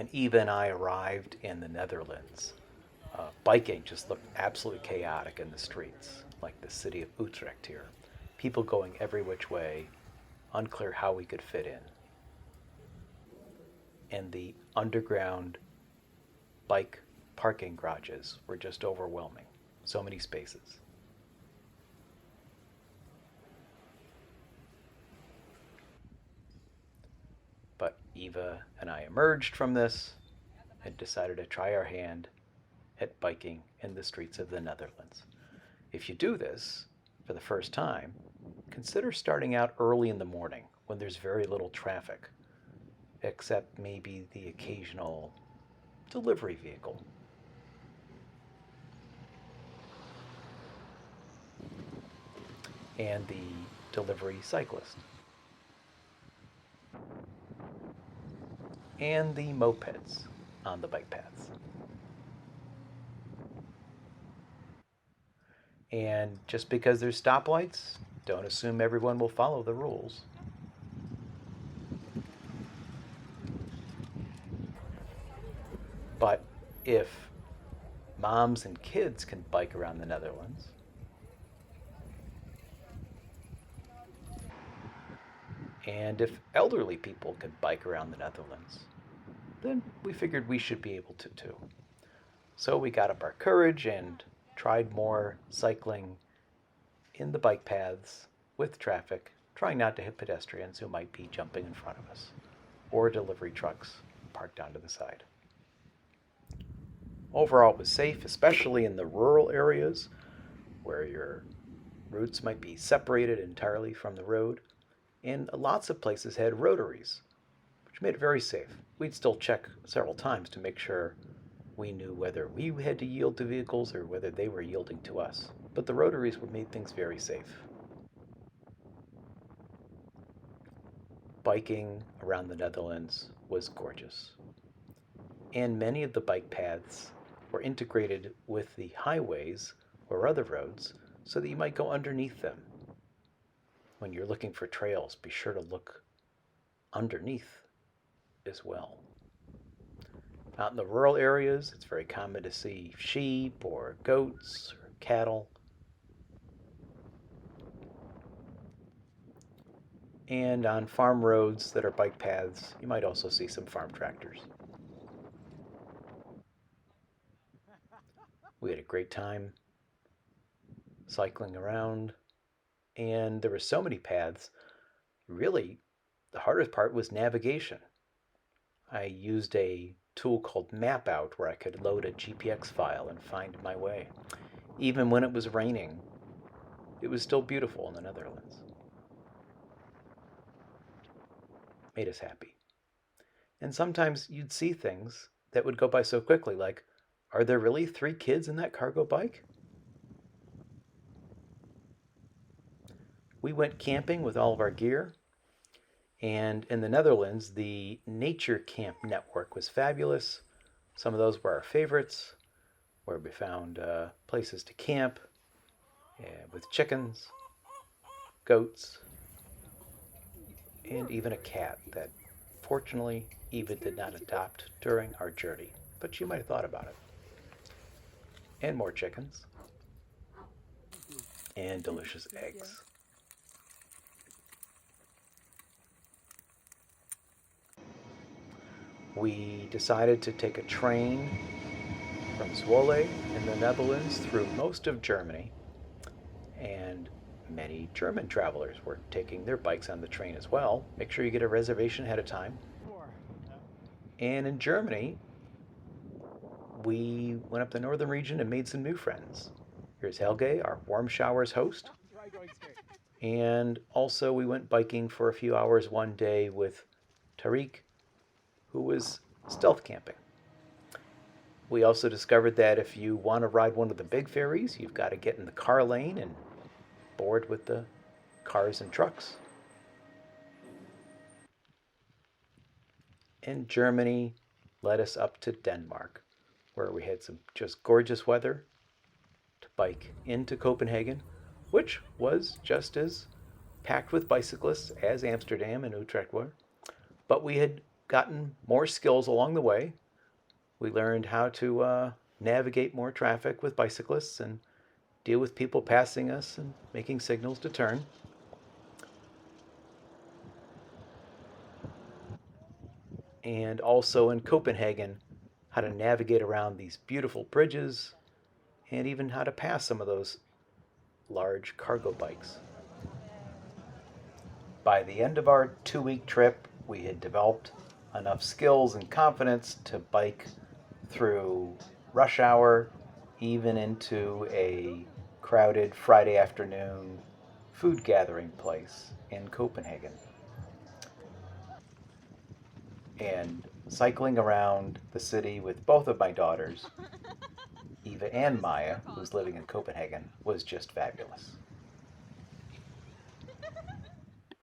when Eva and I arrived in the Netherlands, biking just looked absolutely chaotic in the streets, like the city of Utrecht here. People going every which way, unclear how we could fit in. And the underground bike parking garages were just overwhelming. So many spaces. But Eva and I emerged from this and decided to try our hand at biking in the streets of the Netherlands. If you do this for the first time, consider starting out early in the morning when there's very little traffic, except maybe the occasional delivery vehicle. And the delivery cyclist. And the mopeds on the bike paths. And just because there's stoplights, don't assume everyone will follow the rules. But if moms and kids can bike around the Netherlands, and if elderly people can bike around the Netherlands, then we figured we should be able to too. So we got up our courage and tried more cycling in the bike paths with traffic, trying not to hit pedestrians who might be jumping in front of us, or delivery trucks parked onto the side. Overall, it was safe, especially in the rural areas where your routes might be separated entirely from the road, and lots of places had rotaries, which made it very safe. We'd still check several times to make sure we knew whether we had to yield to vehicles or whether they were yielding to us. But the rotaries made things very safe. Biking around the Netherlands was gorgeous. And many of the bike paths were integrated with the highways or other roads so that you might go underneath them. When you're looking for trails, be sure to look underneath as well. Out in the rural areas, it's very common to see sheep or goats or cattle. And on farm roads that are bike paths, you might also see some farm tractors. We had a great time cycling around, and there were so many paths. Really, the hardest part was navigation. I used a tool called Map Out where I could load a GPX file and find my way. Even when it was raining, it was still beautiful in the Netherlands. Made us happy. And sometimes you'd see things that would go by so quickly, like, are there really 3 kids in that cargo bike? We went camping with all of our gear. And in the Netherlands, the Nature Camp Network was fabulous. Some of those were our favorites, where we found places to camp with chickens, goats, and even a cat that fortunately Eva did not adopt during our journey, but she might have thought about it. And more chickens, and delicious eggs. We decided to take a train from Zwolle in the Netherlands through most of Germany, and many German travelers were taking their bikes on the train as well. Make sure you get a reservation ahead of time. And in Germany, we went up the northern region and made some new friends. Here's Helge, our warm showers host. And also we went biking for a few hours one day with Tariq, who was stealth camping. We also discovered that if you want to ride one of the big ferries, you've got to get in the car lane and board with the cars and trucks. And Germany led us up to Denmark, where we had some just gorgeous weather to bike into Copenhagen, which was just as packed with bicyclists as Amsterdam and Utrecht were. But we had gotten more skills along the way. We learned how to navigate more traffic with bicyclists and deal with people passing us and making signals to turn. And also in Copenhagen, how to navigate around these beautiful bridges and even how to pass some of those large cargo bikes. By the end of our 2 week trip, we had developed enough skills and confidence to bike through rush hour, even into a crowded Friday afternoon food gathering place in Copenhagen. And cycling around the city with both of my daughters, Eva and Maya, who's living in Copenhagen, was just fabulous.